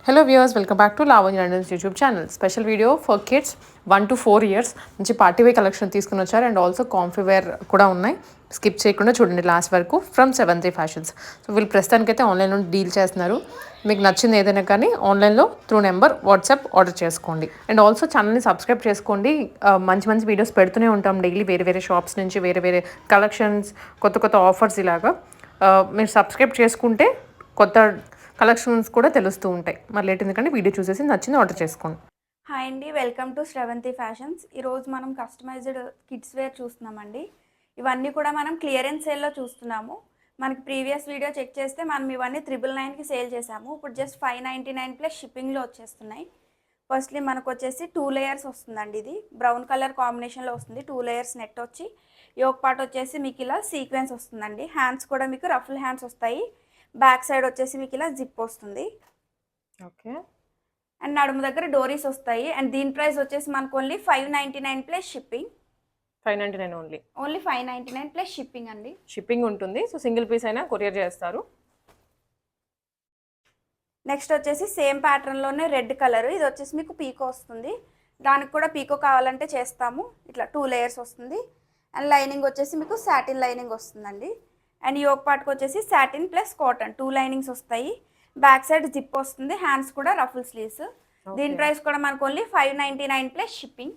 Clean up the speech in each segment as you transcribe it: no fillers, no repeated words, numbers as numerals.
Hello viewers, welcome back to Lavanya London's YouTube channel. Special video for kids 1 to 4 years నుంచి party wear collection తీసుకుని వచ్చారు. And also comfy wear కూడా ఉన్నాయి. Skip చేయకుండా చూడండి last వరకు ఫ్రమ్ 7th ఫ్యాషన్స్. సో వీళ్ళు ప్రస్తుతానికైతే ఆన్లైన్లో డీల్ చేస్తున్నారు. మీకు నచ్చింది ఏదైనా కానీ ఆన్లైన్లో త్రూ నెంబర్ వాట్సాప్ ఆర్డర్ చేసుకోండి. అండ్ ఆల్సో ఛానల్ని సబ్స్క్రైబ్ చేసుకోండి. మంచి మంచి వీడియోస్ పెడుతూనే ఉంటాం డైలీ, వేరే వేరే షాప్స్ నుంచి వేరే వేరే కలెక్షన్స్, కొత్త కొత్త ఆఫర్స్ ఇలాగా. మీరు సబ్స్క్రైబ్ చేసుకుంటే కొత్త కలెక్షన్స్ కూడా తెలుస్తూ ఉంటాయి. మరి లేట్ ఎందుకంటే వీడియో చూసేసి నచ్చింది ఆర్డర్ చేసుకోండి. హాయ్ అండి, వెల్కమ్ టు శ్రవంతి ఫ్యాషన్స్. ఈరోజు మనం కస్టమైజ్డ్ కిడ్స్ వేర్ చూస్తున్నామండి. ఇవన్నీ కూడా మనం క్లియరెన్స్ సేల్లో చూస్తున్నాము. మనకి ప్రీవియస్ వీడియో చెక్ చేస్తే మనం ఇవన్నీ 999కి సేల్ చేసాము. ఇప్పుడు జస్ట్ 599 ప్లస్ షిప్పింగ్లో వచ్చేస్తున్నాయి. ఫస్ట్లీ మనకు వచ్చేసి 2 లేయర్స్ వస్తుందండి. ఇది బ్రౌన్ కలర్ కాంబినేషన్లో వస్తుంది. 2 లేయర్స్ నెట్ వచ్చి యోక్ పార్ట్ వచ్చేసి మీకు ఇలా సీక్వెన్స్ వస్తుందండి. హ్యాండ్స్ కూడా మీకు రఫుల్ హ్యాండ్స్ వస్తాయి. బ్యాక్ సైడ్ వచ్చేసి మీకు ఇలా జిప్ వస్తుంది. ఓకే. అండ్ నడుము దగ్గర డోరీస్ వస్తాయి. అండ్ దీని ప్రైస్ వచ్చేసి మనకు only 599 plus shipping. 599 only 599 plus shipping అండి. షిప్పింగ్ ఉంటుంది. సో సింగిల్ పీస్ అయినా కొరియర్ చేస్తారు. నెక్స్ట్ వచ్చేసి సేమ్ ప్యాటర్న్లోనే రెడ్ కలర్, ఇది వచ్చేసి మీకు పీకో వస్తుంది. దానికి కూడా పీకో కావాలంటే చేస్తాము. ఇట్లా 2 లేయర్స్ వస్తుంది. అండ్ లైనింగ్ వచ్చేసి మీకు సాటిన్ లైనింగ్ వస్తుందండి. అండ్ యోక్ పార్ట్కి వచ్చేసి సాటిన్ ప్లస్ కాటన్ 2 లైనింగ్స్ వస్తాయి. బ్యాక్ సైడ్ జిప్ వస్తుంది. హ్యాండ్స్ కూడా రఫుల్ స్లీవ్స్. దీని ప్రైస్ కూడా మనకు ఓన్లీ 599 ప్లస్ షిప్పింగ్.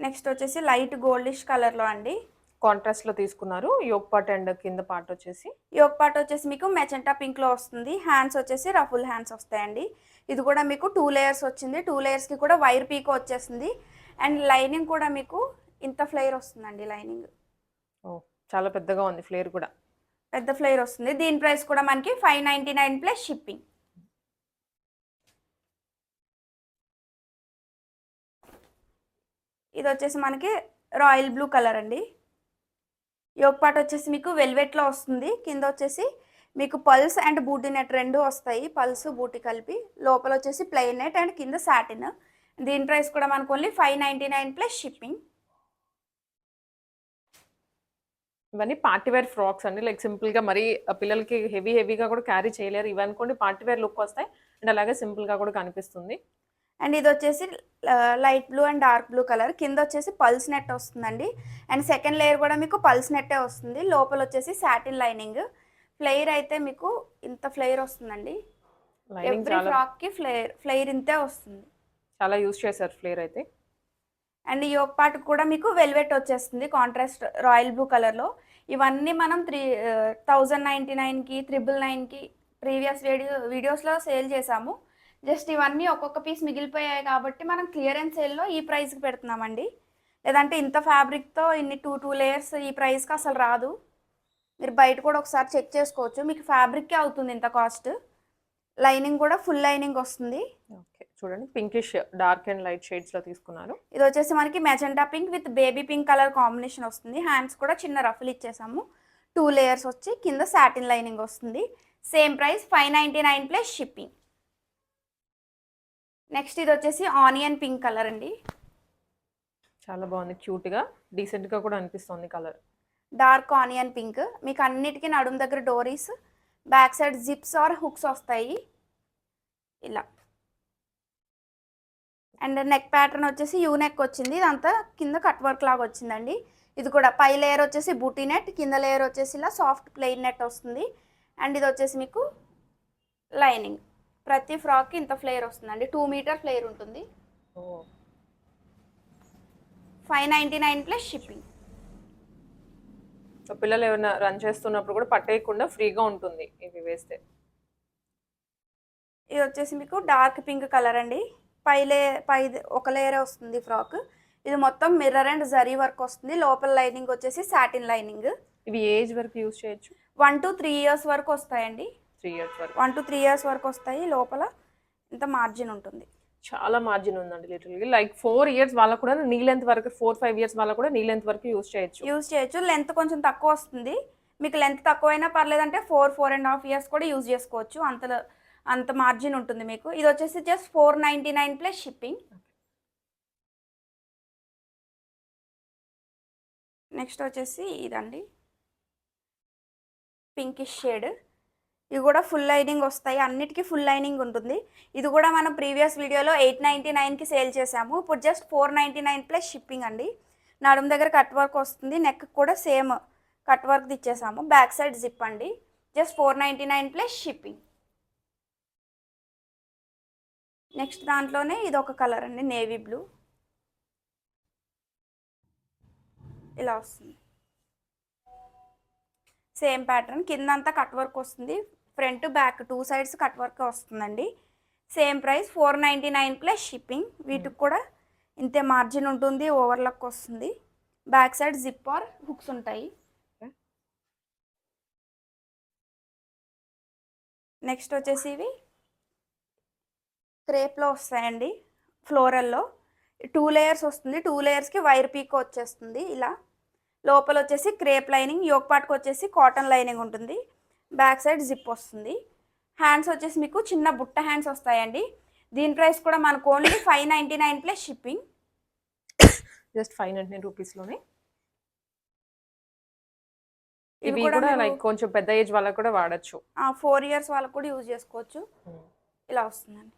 నెక్స్ట్ వచ్చేసి లైట్ గోల్డిష్ కలర్లో అండి, కాంట్రాస్ట్లో తీసుకున్నారు. యోక్ పార్ట్ అండ్ కింద పార్ట్ వచ్చేసి యోక్ పార్ట్ వచ్చేసి మీకు మెజెంటా పింక్లో వస్తుంది. హ్యాండ్స్ వచ్చేసి రఫుల్ హ్యాండ్స్ వస్తాయండి. ఇది కూడా మీకు 2 లేయర్స్ వచ్చింది. 2 లేయర్స్కి కూడా వైర్ పీకో వచ్చేసింది. అండ్ లైనింగ్ కూడా మీకు ఇంత ఫ్లేర్ వస్తుందండి. లైనింగ్ చాలా పెద్దగా ఉంది, ఫ్లేర్ కూడా పెద్ద ఫ్లేర్ వస్తుంది. దీని ప్రైస్ కూడా మనకి 599 ప్లస్ షిప్పింగ్. ఇది వచ్చేసి మనకి రాయల్ బ్లూ కలర్ అండి. యోక్ పార్ట్ వచ్చేసి మీకు వెల్వెట్లో వస్తుంది. కింద వచ్చేసి మీకు పల్స్ అండ్ బూటీ నెట్ 2 వస్తాయి. పల్స్ బూటీ కలిపి. లోపల వచ్చేసి ప్లెయిన్ నెట్ అండ్ కింద సాటిన్. దీని ప్రైస్ కూడా మనకు ఓన్లీ 599 ప్లస్ షిప్పింగ్. ఇవన్నీ పార్టీ వేర్ ఫ్రాక్స్ అండి. లైక్ సింపుల్గా మరీ పిల్లలకి హెవీగా కూడా క్యారీ చేయలేరు. ఇవి అనుకోండి పార్టీ వేర్ లుక్ వస్తాయి. అండ్ అలాగే సింపుల్గా కూడా కనిపిస్తుంది. అండ్ ఇది వచ్చేసి light blue and dark blue colour. కింద వచ్చేసి పల్స్ నెట్ వస్తుందండి. అండ్ సెకండ్ లేయర్ కూడా మీకు పల్స్ నెట్టే వస్తుంది. లోపల వచ్చేసి సాటిన్ లైనింగ్. ఫ్లేర్ అయితే మీకు ఇంత ఫ్లేర్ వస్తుందండి. ఎవ్రీ ఫ్రాక్కి ఫ్లేర్ ఇంతే వస్తుంది. చాలా యూజ్ చేశారు ఫ్లేర్ అయితే. అండ్ ఈ యోక్ పార్ట్ కూడా మీకు వెల్వెట్ వచ్చేస్తుంది కాంట్రాస్ట్ రాయల్ బ్లూ కలర్లో. ఇవన్నీ మనం 1099కి 999కి ప్రీవియస్ వీడియోస్లో సేల్ చేసాము. జస్ట్ ఇవన్నీ ఒక్కొక్క పీస్ మిగిలిపోయాయి కాబట్టి మనం క్లియరెన్స్ సేల్లో ఈ ప్రైస్కి పెడుతున్నామండి. లేదంటే ఇంత ఫ్యాబ్రిక్తో ఇన్ని 2 లేయర్స్ ఈ ప్రైస్కి అసలు రాదు. మీరు బయట కూడా ఒకసారి చెక్ చేసుకోవచ్చు. మీకు ఫ్యాబ్రిక్కే అవుతుంది ఇంత కాస్ట్. లైనింగ్ కూడా ఫుల్ లైనింగ్ వస్తుంది. ఓకే, చూడండి పింకిష్ డార్క్ అండ్ లైట్ షేడ్స్లో తీసుకున్నారు. ఇది వచ్చేసి మనకి magenta pink with baby pink colour combination వస్తుంది. హ్యాండ్స్ కూడా చిన్న రఫుల్ ఇచ్చేసాము. 2 లేయర్స్ వచ్చి కింద సాటిన్ లైనింగ్ వస్తుంది. Same price 599 plus shipping. Next ఇది వచ్చేసి ఆనియన్ పింక్ కలర్ అండి. చాలా బాగుంది, క్యూట్గా డీసెంట్గా కూడా అనిపిస్తుంది కలర్. Dark onion pink. మీకు అన్నిటికీ నడుము దగ్గర డోరీస్, back side zips or hooks వస్తాయి ఇలా. అండ్ నెక్ ప్యాటర్న్ వచ్చేసి యూ నెక్ వచ్చింది. ఇదంతా కింద కట్ వర్క్ లాగా వచ్చిందండి. ఇది కూడా పై లేయర్ వచ్చేసి బూటీ నెట్, కింద లేయర్ వచ్చేసి ఇలా సాఫ్ట్ ప్లెయిన్ నెట్ వస్తుంది. అండ్ ఇది వచ్చేసి మీకు లైనింగ్. ప్రతి ఫ్రాక్కి ఇంత ఫ్లేర్ వస్తుందండి. 2 మీటర్ ఫ్లేర్ ఉంటుంది. 599 ప్లస్ షిప్పింగ్. పిల్లలు ఏమైనా రన్ చేస్తున్నప్పుడు కూడా పట్టేయకుండా ఫ్రీగా ఉంటుంది ఇవి వేస్తే. ఇది వచ్చేసి మీకు డార్క్ పింక్ కలర్ అండి. పై ఒక లేయరే వస్తుంది ఫ్రాక్. ఇది మొత్తం మిర్రర్ అండ్ జరీ వర్క్ వస్తుంది. లోపల లైనింగ్ వచ్చేసి సాటిన్ లైనింగ్. ఇవి ఏజ్ వరకు యూజ్ చేయొచ్చు? 1 to 3 years వరకు వస్తాయండి. 3 years వరకు. 1 to 3 years వరకు వస్తాయి. లోపల ఇంత మార్జిన్ ఉంటుంది. చాలా మార్జిన్ ఉందండి లిటరల్లీ. లైక్ 4 years వాళ్ళకు కూడా నీ లెంత్ వరకు, 4-5 years వాళ్ళకు కూడా నీ లెంత్ వరకు యూజ్ చేయొచ్చు. లెంత్ కొంచెం తక్కువ వస్తుంది. మీకు లెంత్ తక్కువైనా పర్లేదంటే 4.5 years కూడా యూజ్ చేసుకోవచ్చు. అంత మార్జిన్ ఉంటుంది మీకు. ఇది వచ్చేసి జస్ట్ 499 ప్లస్ షిప్పింగ్. నెక్స్ట్ వచ్చేసి ఇదండి పింకిష్ షేడ్. ఇవి కూడా ఫుల్ లైనింగ్ వస్తాయి, అన్నిటికీ ఫుల్ లైనింగ్ ఉంటుంది. ఇది కూడా మనం ప్రీవియస్ వీడియోలో 899కి సేల్ చేసాము. ఇప్పుడు జస్ట్ 499 ప్లస్ షిప్పింగ్ అండి. నడుము దగ్గర కట్ వర్క్ వస్తుంది, నెక్ కూడా సేమ్ కట్ వర్క్ ఇచ్చేసాము. బ్యాక్ సైడ్ జిప్ అండి. Just 499 plus shipping. నెక్స్ట్ దాంట్లోనే ఇది ఒక కలర్ అండి, నేవీ బ్లూ. ఇలా వస్తుంది సేమ్ ప్యాటర్న్. కిందంతా కట్ వర్క్ వస్తుంది, front back 2 sides cut work వస్తుందండి. Same price 499 plus shipping. వీటికి కూడా ఇంతే మార్జిన్ ఉంటుంది, ఓవర్లాక్ వస్తుంది. Back side zip or hooks ఉంటాయి. నెక్స్ట్ వచ్చేసి ఇవి క్రేప్లో వస్తాయండి, ఫ్లోరల్లో 2 లేయర్స్ వస్తుంది. 2 లేయర్స్కి వైర్ పీకో వచ్చేస్తుంది. ఇలా లోపల వచ్చేసి క్రేప్ లైనింగ్, యోక్ పార్ట్కి వచ్చేసి కాటన్ లైనింగ్ ఉంటుంది. బ్యాక్ సైడ్ జిప్ వస్తుంది. హ్యాండ్స్ వచ్చేసి మీకు చిన్న బుట్ట హ్యాండ్స్ వస్తాయండి. దీని ప్రైస్ కూడా మనకు ఓన్లీ 599 ప్లస్ షిప్పింగ్. జస్ట్ 599 రూపీస్లోనే. ఇవి కూడా లైక్ కొంచెం పెద్ద ఏజ్ వాళ్ళకి కూడా వాడచ్చు. 4 ఇయర్స్ వాళ్ళకి కూడా యూజ్ చేసుకోవచ్చు. ఇలా వస్తుందండి.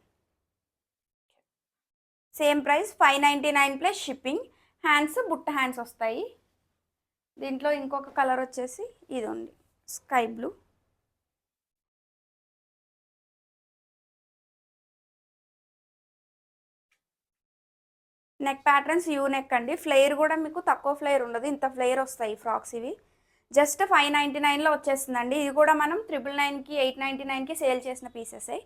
Same price 599 plus shipping. Hands బుట్ట హ్యాండ్స్ వస్తాయి. దీంట్లో ఇంకొక కలర్ వచ్చేసి ఇది ఉంది, sky blue. Neck patterns U neck అండి. ఫ్లేయర్ కూడా మీకు తక్కువ ఫ్లేయర్ ఉండదు, ఇంత ఫ్లేయర్ వస్తాయి ఫ్రాక్స్. ఇవి జస్ట్ 599లో వచ్చేస్తుందండి. ఇది కూడా మనం 999కి 899కి సేల్ చేసిన పీసెసే.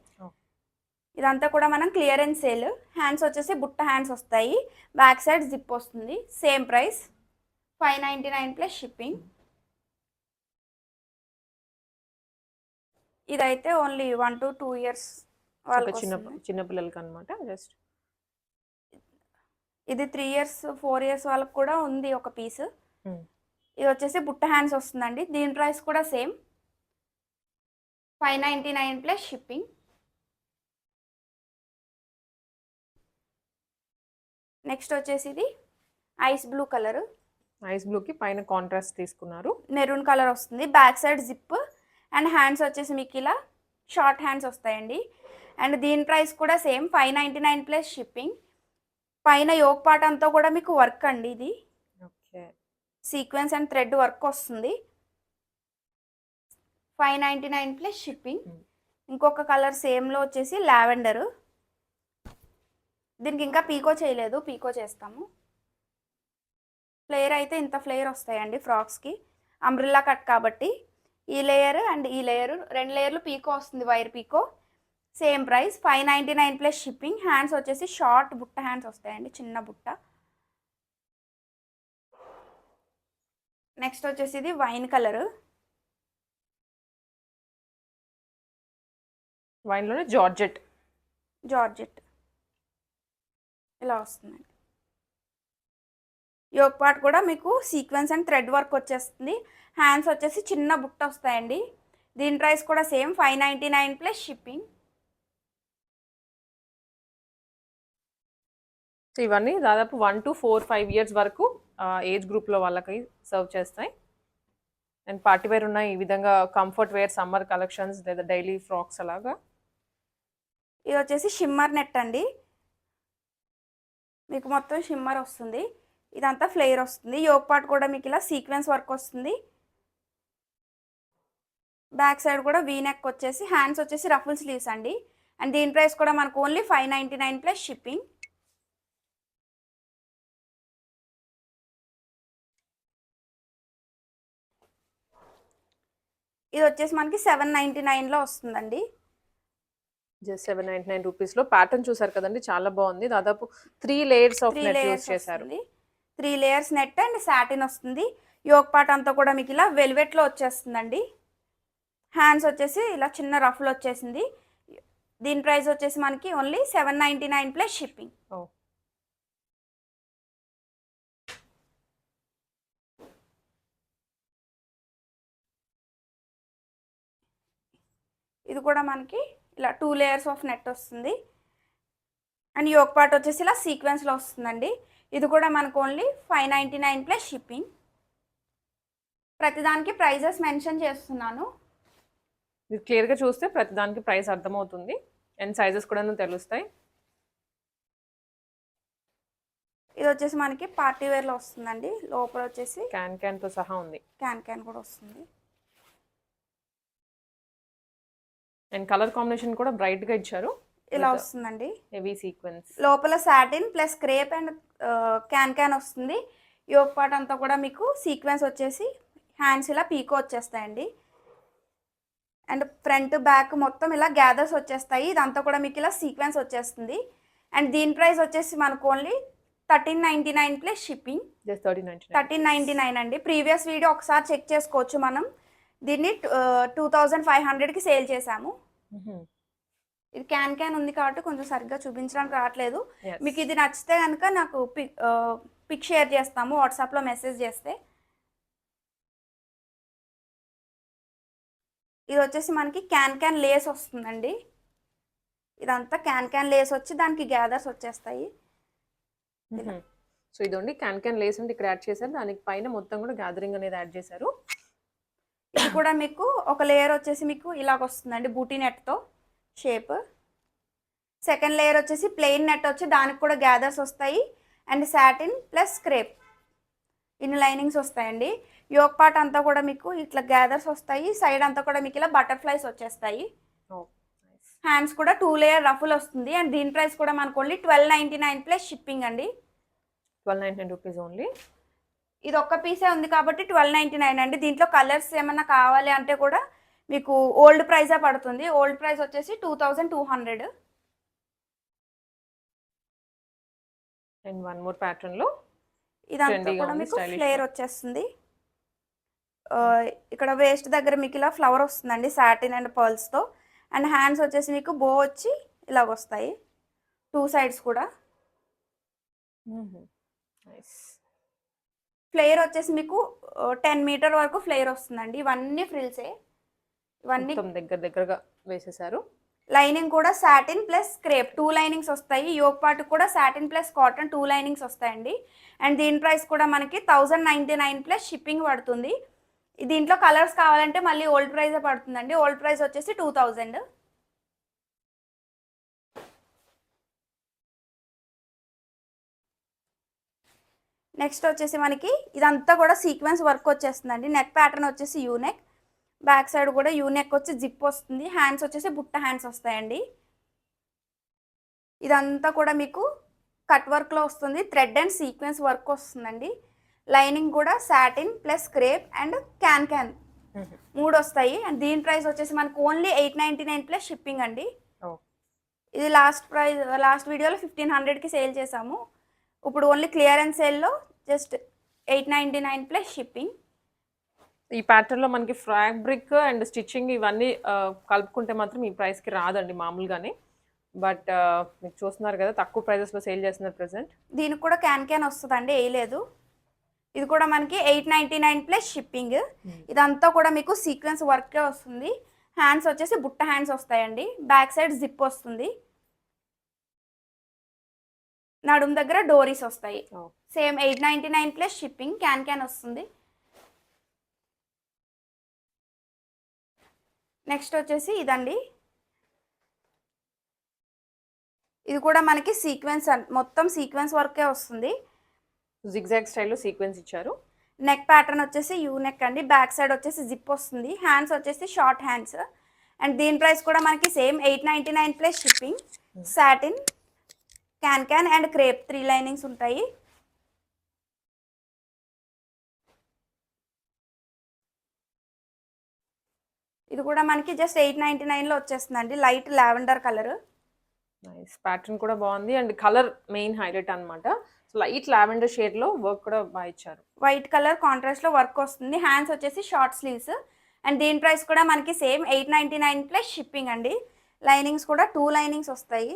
ఇదంతా కూడా మనం క్లియరెన్స్ సేల్. హ్యాండ్స్ వచ్చేసి బుట్ట హ్యాండ్స్ వస్తాయి, బ్యాక్ సైడ్ జిప్ వస్తుంది. Same price 599 plus shipping. ఇదైతే ఓన్లీ 1 to 2 ఇయర్స్ వాళ్ళకి చిన్న పిల్లలకి అనమాట. జస్ట్ ఇది 3 ఇయర్స్ 4 ఇయర్స్ వాళ్ళకి కూడా ఉంది ఒక పీస్. ఇది వచ్చేసి బుట్ట హ్యాండ్స్ వస్తుందండి. దీని ప్రైస్ కూడా సేమ్ 599 ప్లస్ షిప్పింగ్. నెక్స్ట్ వచ్చేసి ఇది ఐస్ బ్లూ కలర్. ఐస్ బ్లూకి పైన కాంట్రాస్ట్ తీసుకున్నారు, మెరూన్ కలర్ వస్తుంది. Back side zip and hands వచ్చేసి మీకు ఇలా షార్ట్ హ్యాండ్స్ వస్తాయండి. అండ్ దీని ప్రైస్ కూడా సేమ్ 599 ప్లస్ షిప్పింగ్. పైన యోక్ పార్ట్ అంతా కూడా మీకు వర్క్ అండి. ఇది సీక్వెన్స్ అండ్ థ్రెడ్ వర్క్ వస్తుంది. 599 ప్లస్ షిప్పింగ్. ఇంకొక కలర్ సేమ్లో వచ్చేసి లావెండర్. దీనికి ఇంకా పీకో చేయలేదు, పీకో చేస్తాము. ఫ్లేయర్ అయితే ఇంత ఫ్లేయర్ వస్తాయండి ఫ్రాక్స్కి, అంబ్రిల్లా కట్ కాబట్టి. ఈ లేయర్ అండ్ ఈ లేయర్ 2 లేయర్లు పీకో వస్తుంది, వైర్ పీకో. Same price 599 plus shipping. Hands వచ్చేసి షార్ట్ బుట్ట హ్యాండ్స్ వస్తాయండి, చిన్న బుట్ట. నెక్స్ట్ వచ్చేసి ఇది వైన్ కలర్. వైన్లోనే జార్జెట్ ఇలా వస్తుందండి. యోక్ పార్ట్ కూడా మీకు సీక్వెన్స్ అండ్ థ్రెడ్ వర్క్ వచ్చేస్తుంది. హ్యాండ్స్ వచ్చేసి చిన్న బుట్ట వస్తాయండి. దీని ప్రైస్ కూడా సేమ్ 599 ప్లస్ షిప్పింగ్. ఇవన్నీ దాదాపు 1 to 4-5 ఇయర్స్ వరకు ఏజ్ గ్రూప్లో వాళ్ళకి సర్వ్ చేస్తాయి. అండ్ పార్టీ వేర్ ఉన్నాయి, ఈ విధంగా కంఫర్ట్ వేర్, సమ్మర్ కలెక్షన్స్ లేదా డైలీ ఫ్రాక్స్ అలాగా. ఇది వచ్చేసి షిమ్మర్ నెట్ అండి. మీకు మొత్తం షిమ్మర్ వస్తుంది. ఇదంతా ఫ్లేయర్ వస్తుంది. యోక్ పార్ట్ కూడా మీకు ఇలా సీక్వెన్స్ వర్క్ వస్తుంది. బ్యాక్ సైడ్ కూడా వీ నెక్ వచ్చేసి, హ్యాండ్స్ వచ్చేసి రఫుల్ స్లీవ్స్ అండి. అండ్ దీని ప్రైస్ కూడా మనకు ఓన్లీ 599 ప్లస్ షిప్పింగ్. ఇది వచ్చేసి మనకి 799లో వస్తుందండి. జస్ట్ 799 రూపీస్లో. ప్యాటర్న్ చూసారు కదండి, చాలా బాగుంది. దాదాపు 3 లేయర్స్ ఆఫ్ నెట్ యూస్ చేశారు. 3 లేయర్స్ నెట్ అండ్ సాటిన్ వస్తుంది. యోక్ పార్ట్ అంతా కూడా మీకు ఇలా వెల్వెట్లో వచ్చేస్తుందండి. హ్యాండ్స్ వచ్చేసి ఇలా చిన్న రఫ్లు వచ్చేసింది. దీని ప్రైస్ వచ్చేసి మనకి ఓన్లీ 799 ప్లస్ షిప్పింగ్. ఇది కూడా మనకి ఇలా 2 లేయర్స్ ఆఫ్ నెట్ వస్తుంది. అండ్ యోక్ పార్ట్ వచ్చేసి ఇలా సీక్వెన్స్లో వస్తుందండి. ఇది కూడా మనకు ఓన్లీ 599 ప్లస్ షిప్పింగ్. ప్రతిదానికి ప్రైజెస్ మెన్షన్ చేస్తున్నాను. మీరు క్లియర్గా చూస్తే ప్రతి దానికి ప్రైస్ అర్థమవుతుంది అండ్ సైజెస్ కూడా తెలుస్తాయి. ఇది వచ్చేసి మనకి పార్టీ వేర్లో వస్తుందండి. లోపల వచ్చేసి క్యాన్తో సహా ఉంది. క్యాన్ కూడా వస్తుంది. అండ్ కలర్ కాంబినేషన్ కూడా బ్రైట్గా ఇచ్చారు. ఇలా వస్తుందండి. Heavy sequence. లోపల satin plus crepe and can వస్తుంది. యోక్ పార్ట్ అంతా కూడా మీకు సీక్వెన్స్ వచ్చేసి హ్యాండ్స్ ఇలా పీకో వచ్చేస్తాయండి. అండ్ ఫ్రంట్ బ్యాక్ మొత్తం ఇలా గ్యాదర్స్ వచ్చేస్తాయి. ఇదంతా కూడా మీకు ఇలా సీక్వెన్స్ వచ్చేస్తుంది. అండ్ దీని ప్రైస్ వచ్చేసి మనకు ఓన్లీ 1399 ప్లస్ షిప్పింగ్. 1399 అండి. ప్రీవియస్ వీడియో ఒకసారి చెక్ చేసుకోవచ్చు. మనం దీన్ని 2500కి సేల్ చేసాము. ఇది క్యాన్ ఉంది కాబట్టి కొంచెం సరిగ్గా చూపించడానికి రావట్లేదు. మీకు ఇది నచ్చితే కనుక నాకు పిక్ షేర్ చేస్తాము వాట్సాప్లో మెసేజ్ చేస్తే. ఇది వచ్చేసి మనకి క్యాన్ లేస్ వస్తుందండి. ఇదంతా క్యాన్ లేస్ వచ్చి దానికి గ్యాదర్స్ వచ్చేస్తాయి. సో ఇదండి క్యాన్ లేస్ అంటే ఇక్కడ యాడ్ చేశారు. దానికి పైన మొత్తం కూడా గ్యాదరింగ్ అనేది యాడ్ చేశారు. ఇది కూడా మీకు ఒక లేయర్ వచ్చేసి మీకు ఇలాగ వస్తుందండి బూటీ నెట్తో షేప్. సెకండ్ లేయర్ వచ్చేసి ప్లెయిన్ నెట్ వచ్చి దానికి కూడా గ్యాదర్స్ వస్తాయి. అండ్ సాటిన్ ప్లస్ క్రేప్ ఇన్ని లైనింగ్స్ వస్తాయండి. యోక్ పార్ట్ అంతా కూడా మీకు ఇట్లా గ్యాదర్స్ వస్తాయి. సైడ్ అంతా కూడా మీకు ఇలా బటర్ఫ్లైస్ వచ్చేస్తాయి. హ్యాండ్స్ కూడా 2 లేయర్ రఫుల్ వస్తుంది. అండ్ దీని ప్రైస్ కూడా మనకు ఓన్లీ 1299 ప్లస్ షిప్పింగ్ అండి. 1299 రూపీస్ ఓన్లీ. ఇది ఒక్క పీసే ఉంది కాబట్టి 1299 అండి. దీంట్లో కలర్స్ ఏమన్నా కావాలి అంటే కూడా మీకు ఓల్డ్ ప్రైజే పడుతుంది. ఓల్డ్ ప్రైస్ వచ్చేసి 2200. అండ్ వన్ మోర్ ప్యాటర్న్ లో ఇదంతా కూడా మీకు ఫ్లేర్ వచ్చేస్తుంది. ఇక్కడ వేస్ట్ దగ్గర మీకు ఇలా ఫ్లవర్ వస్తుందండి సాటిన్ అండ్ పర్ల్స్తో. అండ్ హ్యాండ్స్ వచ్చేసి మీకు బో వచ్చి ఇలాగ వస్తాయి 2 సైడ్స్ కూడా. ఫ్లేర్ వచ్చేసి మీకు 10 మీటర్ వరకు ఫ్లేర్ వస్తుందండి. ఇవన్నీ ఫ్రిల్సే. ఇవన్నీ దగ్గరగా వేసేసారు. లైనింగ్ కూడా సాటిన్ ప్లస్ క్రేప్ 2 లైనింగ్స్ వస్తాయి. యోక్ పార్ట్ కూడా సాటిన్ ప్లస్ కాటన్ 2 లైనింగ్స్ వస్తాయండి. అండ్ దీని ప్రైస్ కూడా మనకి 1099 ప్లస్ షిప్పింగ్ పడుతుంది. దీంట్లో కలర్స్ కావాలంటే మళ్ళీ ఓల్డ్ ప్రైజే పడుతుందండి. ఓల్డ్ ప్రైస్ వచ్చేసి 2000. నెక్స్ట్ వచ్చేసి మనకి ఇదంతా కూడా సీక్వెన్స్ వర్క్ వచ్చేస్తుందండి. నెక్ ప్యాటర్న్ వచ్చేసి యూనెక్, బ్యాక్ సైడ్ కూడా యూనెక్ వచ్చి జిప్ వస్తుంది. హ్యాండ్స్ వచ్చేసి బుట్ట హ్యాండ్స్ వస్తాయండి. ఇదంతా కూడా మీకు కట్ వర్క్లో వస్తుంది. థ్రెడ్ అండ్ సీక్వెన్స్ వర్క్ వస్తుందండి. లైనింగ్ కూడా satin plus crepe and can 3 వస్తాయి. అండ్ దీని ప్రైస్ వచ్చేసి మనకు ఓన్లీ 899 ప్లస్ షిప్పింగ్ అండి. ఇది లాస్ట్ వీడియోలో 1500కి సేల్ చేసాము. ఇప్పుడు ఓన్లీ క్లియరెన్స్ సేల్లో జస్ట్ 899 ప్లస్ షిప్పింగ్. ఈ ప్యాటర్న్లో మనకి ఫ్యాబ్రిక్ అండ్ స్టిచ్చింగ్ ఇవన్నీ కలుపుకుంటే మాత్రం ఈ ప్రైస్కి రాదండి మామూలుగానే. బట్ మీకు చూస్తున్నారు కదా తక్కువ ప్రైజెస్లో సేల్ చేస్తున్నారు ప్రెసెంట్. దీనికి కూడా క్యాన్ వస్తుందండి, వేయలేదు. ఇది కూడా మనకి 899 ప్లస్ షిప్పింగ్. ఇదంతా కూడా మీకు సీక్వెన్స్ వర్కే వస్తుంది. హ్యాండ్స్ వచ్చేసి బుట్ట హ్యాండ్స్ వస్తాయండి. బ్యాక్ సైడ్ జిప్ వస్తుంది. నడుము దగ్గర డోరీస్ వస్తాయి. Same 899 plus shipping. క్యాన్ వస్తుంది. నెక్స్ట్ వచ్చేసి ఇదండి. ఇది కూడా మనకి సీక్వెన్స్ మొత్తం సీక్వెన్స్ వర్కే వస్తుంది. జిగ్జాగ్ స్టైల్లో సీక్వెన్స్ ఇచ్చారు. నెక్ ప్యాటర్న్ వచ్చేసి యూ నెక్ అండి. బ్యాక్ సైడ్ వచ్చేసి జిప్ వస్తుంది. హ్యాండ్స్ వచ్చేసి షార్ట్ హ్యాండ్స్. అండ్ దీని ప్రైస్ కూడా మనకి same 899 plus shipping. Satin, can and crepe 3 linings ఉంటాయి. ఇది కూడా మనకి జస్ట్ 899లో వచ్చేస్తుందండి. Light lavender colour. Nice pattern కూడా బాగుంది. అండ్ కలర్ మెయిన్ హైలైట్ అనమాట. లైట్ లావెండర్ షేడ్లో వర్క్ కూడా బాగా ఇచ్చారు. వైట్ కలర్ కాంట్రాస్ట్లో వర్క్ వస్తుంది. హ్యాండ్స్ వచ్చేసి షార్ట్ స్లీవ్స్. అండ్ దీని ప్రైస్ కూడా మనకి సేమ్ 899 ప్లస్ షిప్పింగ్ అండి. లైనింగ్స్ కూడా 2 లైనింగ్స్ వస్తాయి.